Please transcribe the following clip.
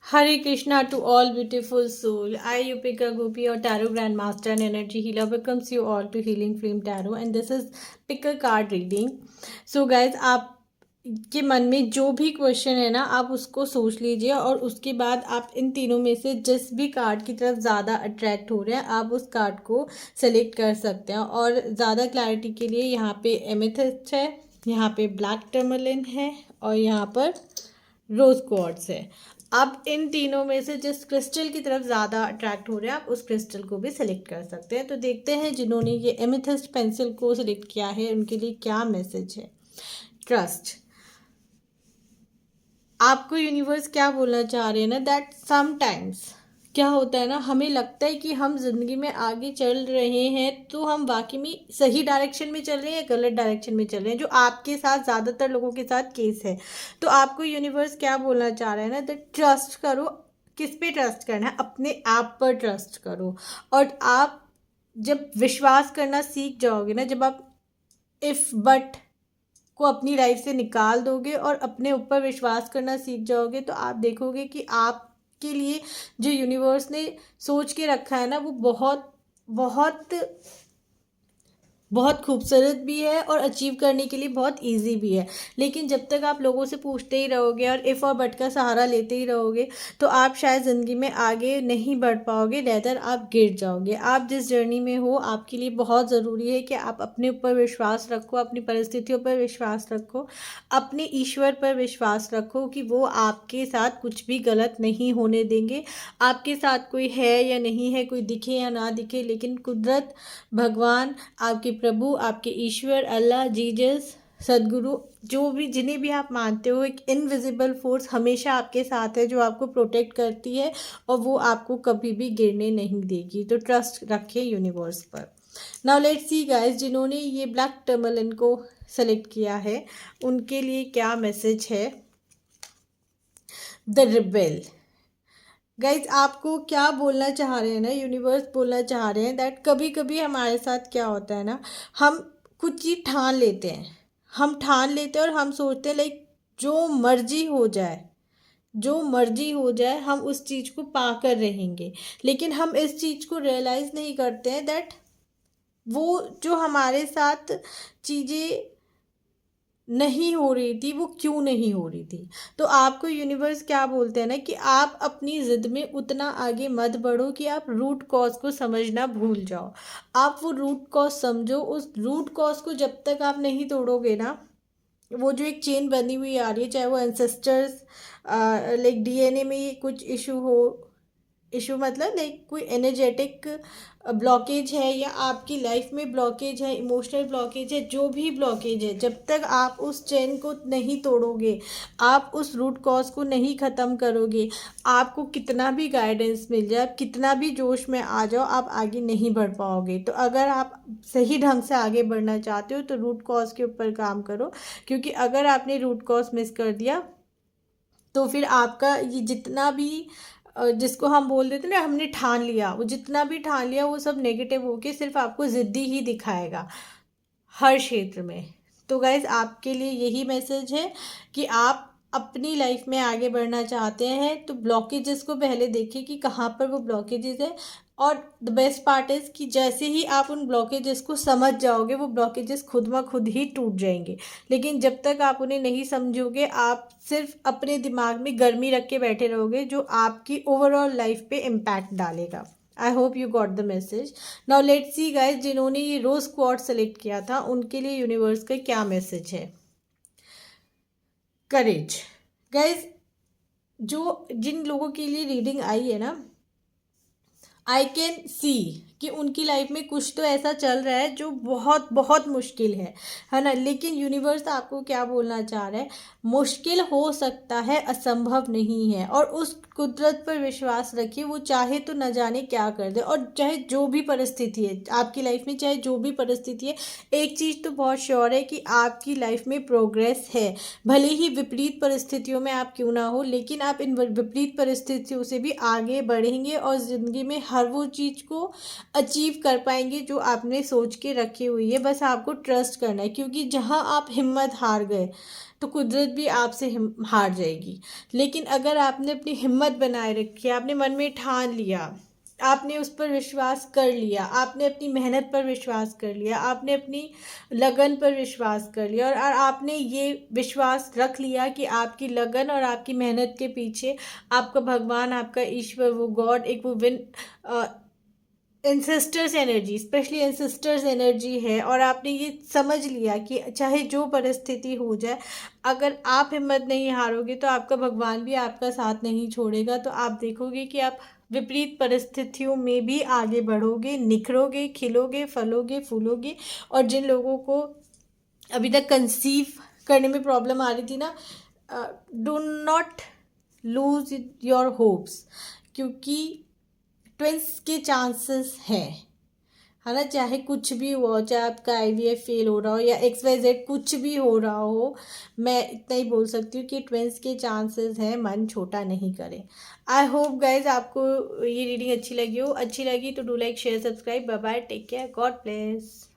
Hare Krishna to all beautiful soul. I, Yupika Gopi, your Tarot Grandmaster and Energy Healer, welcomes you all to Healing Flame Tarot, and this is pick a card reading. So guys, आप के मन में जो भी question है ना, आप उसको सोच लीजिए और उसके बाद आप इन तीनों में से जिस भी कार्ड की तरफ ज़्यादा अट्रैक्ट हो रहे हैं आप उस कार्ड को सेलेक्ट कर सकते हैं। और ज़्यादा क्लैरिटी के लिए यहाँ पे एमेथिस्ट है, यहाँ पे ब्लैक टर्मलिन है और यहाँ पर रोज क्वार्ट्ज है। आप इन तीनों में से जिस क्रिस्टल की तरफ ज़्यादा अट्रैक्ट हो रहे हैं आप उस क्रिस्टल को भी सिलेक्ट कर सकते हैं। तो देखते हैं जिन्होंने ये एमेथिस्ट पेंसिल को सिलेक्ट किया है उनके लिए क्या मैसेज है। ट्रस्ट। आपको यूनिवर्स क्या बोलना चाह रहे हैं ना, दैट समटाइम्स क्या होता है ना, हमें लगता है कि हम जिंदगी में आगे चल रहे हैं तो हम वाकई में सही डायरेक्शन में चल रहे हैं या गलत डायरेक्शन में चल रहे हैं, जो आपके साथ ज़्यादातर लोगों के साथ केस है। तो आपको यूनिवर्स क्या बोलना चाह रहा है ना, दैट ट्रस्ट करो। किस पे ट्रस्ट करना है? अपने आप पर ट्रस्ट करो। और आप जब विश्वास करना सीख जाओगे ना, जब आप इफ़ बट को अपनी लाइफ से निकाल दोगे और अपने ऊपर विश्वास करना सीख जाओगे तो आप देखोगे कि आपके लिए जो यूनिवर्स ने सोच के रखा है ना वो बहुत बहुत बहुत खूबसूरत भी है और अचीव करने के लिए बहुत इजी भी है। लेकिन जब तक आप लोगों से पूछते ही रहोगे और इफ़ और बट का सहारा लेते ही रहोगे तो आप शायद ज़िंदगी में आगे नहीं बढ़ पाओगे, रेदर आप गिर जाओगे। आप जिस जर्नी में हो आपके लिए बहुत ज़रूरी है कि आप अपने ऊपर विश्वास रखो, अपनी परिस्थितियों पर विश्वास रखो, अपने ईश्वर पर विश्वास रखो कि वो आपके साथ कुछ भी गलत नहीं होने देंगे। आपके साथ कोई है या नहीं है, कोई दिखे या ना दिखे, लेकिन कुदरत, भगवान, आपके प्रभु, आपके ईश्वर, अल्लाह, जीसस, सदगुरु, जो भी जिन्हें भी आप मानते हो, एक इनविजिबल फोर्स हमेशा आपके साथ है जो आपको प्रोटेक्ट करती है और वो आपको कभी भी गिरने नहीं देगी। तो ट्रस्ट रखें यूनिवर्स पर। नाउ लेट्स सी गाइस, जिन्होंने ये ब्लैक टर्मलिन को सेलेक्ट किया है उनके लिए क्या मैसेज है। The rebel. गाइज आपको क्या बोलना चाह रहे हैं ना, यूनिवर्स बोलना चाह रहे हैं दैट कभी कभी हमारे साथ क्या होता है ना, हम कुछ चीज़ ठान लेते हैं, और हम सोचते हैं लाइक जो मर्जी हो जाए, जो मर्जी हो जाए हम उस चीज़ को पा कर रहेंगे। लेकिन हम इस चीज़ को रियलाइज़ नहीं करते हैं दैट वो जो हमारे साथ चीज़ें नहीं हो रही थी वो क्यों नहीं हो रही थी। तो आपको यूनिवर्स क्या बोलते हैं ना कि आप अपनी ज़िद में उतना आगे मत बढ़ो कि आप रूट कॉज को समझना भूल जाओ। आप वो रूट कॉज समझो, उस रूट कॉज को जब तक आप नहीं तोड़ोगे ना, वो जो एक चेन बनी हुई आ रही है, चाहे वो एंसेस्टर्स लाइक डीएनए में कुछ इशू मतलब लाइक कोई एनर्जेटिक ब्लॉकेज है या आपकी लाइफ में ब्लॉकेज है, इमोशनल ब्लॉकेज है, जो भी ब्लॉकेज है, जब तक आप उस चेन को नहीं तोड़ोगे, आप उस रूट कॉज को नहीं ख़त्म करोगे, आपको कितना भी गाइडेंस मिल जाए, कितना भी जोश में आ जाओ, आप आगे नहीं बढ़ पाओगे। तो अगर आप सही ढंग से आगे बढ़ना चाहते हो तो रूट कॉज के ऊपर काम करो, क्योंकि अगर आपने रूट कॉज मिस कर दिया तो फिर आपका ये जितना भी जिसको हम बोल देते ना हमने ठान लिया, वो जितना भी ठान लिया वो सब नेगेटिव होके सिर्फ आपको ज़िद्दी ही दिखाएगा हर क्षेत्र में। तो गाइज आपके लिए यही मैसेज है कि आप अपनी लाइफ में आगे बढ़ना चाहते हैं तो ब्लॉकेजेस को पहले देखिए कि कहाँ पर वो ब्लॉकेजेस है। और द बेस्ट पार्ट इज़ कि जैसे ही आप उन ब्लॉकेजेस को समझ जाओगे वो ब्लॉकेजेस खुद ब खुद ही टूट जाएंगे। लेकिन जब तक आप उन्हें नहीं समझोगे आप सिर्फ अपने दिमाग में गर्मी रख के बैठे रहोगे, जो आपकी ओवरऑल लाइफ पे इम्पैक्ट डालेगा। I hope you got the message. Now let's see guys, जिन्होंने ये रोज क्वार्ट सेलेक्ट किया था उनके लिए यूनिवर्स का क्या मैसेज है। करेज। गाइज जो जिन लोगों के लिए रीडिंग आई है ना, आई कैन सी कि उनकी लाइफ में कुछ तो ऐसा चल रहा है जो बहुत बहुत मुश्किल है ना। लेकिन यूनिवर्स आपको क्या बोलना चाह रहा है, मुश्किल हो सकता है, असंभव नहीं है। और उस कुदरत पर विश्वास रखिए, वो चाहे तो न जाने क्या कर दे। और चाहे जो भी परिस्थिति है आपकी लाइफ में, चाहे जो भी परिस्थिति है, एक चीज़ तो बहुत श्योर है कि आपकी लाइफ में प्रोग्रेस है। भले ही विपरीत परिस्थितियों में आप क्यों ना हो, लेकिन आप इन विपरीत परिस्थितियों से भी आगे बढ़ेंगे और ज़िंदगी में हर वो चीज़ को अचीव कर पाएंगे जो आपने सोच के रखी हुई है। बस आपको ट्रस्ट करना है, क्योंकि जहाँ आप हिम्मत हार गए तो कुदरत भी आपसे हार जाएगी। लेकिन अगर आपने अपनी हिम्मत बनाए रखी, आपने मन में ठान लिया, आपने उस पर विश्वास कर लिया, आपने अपनी मेहनत पर विश्वास कर लिया, आपने अपनी लगन पर विश्वास कर लिया, और आपने ये विश्वास रख लिया कि आपकी लगन और आपकी मेहनत के पीछे आपका भगवान, आपका ईश्वर, वो गॉड, एक वो win ancestors energy, specially ancestors energy है, और आपने ये समझ लिया कि चाहे जो परिस्थिति हो जाए, अगर आप हिम्मत नहीं हारोगे तो आपका भगवान भी आपका साथ नहीं छोड़ेगा। तो आप देखोगे कि आप विपरीत परिस्थितियों में भी आगे बढ़ोगे, निखरोगे, खिलोगे, फलोगे, फूलोगे। और जिन लोगों को अभी तक कंसीव करने में प्रॉब्लम आ रही थी ना, do not lose your hopes, क्योंकि ट्विंस के चांसेस हैं, है ना। चाहे कुछ भी हो, चाहे आपका आईवीएफ फेल हो रहा हो या XYZ कुछ भी हो रहा हो, मैं इतना ही बोल सकती हूँ कि ट्विंस के चांसेस हैं, मन छोटा नहीं करें। आई होप गाइज आपको ये रीडिंग अच्छी लगी हो। अच्छी लगी तो do like, share, subscribe. Bye bye, take care, God bless.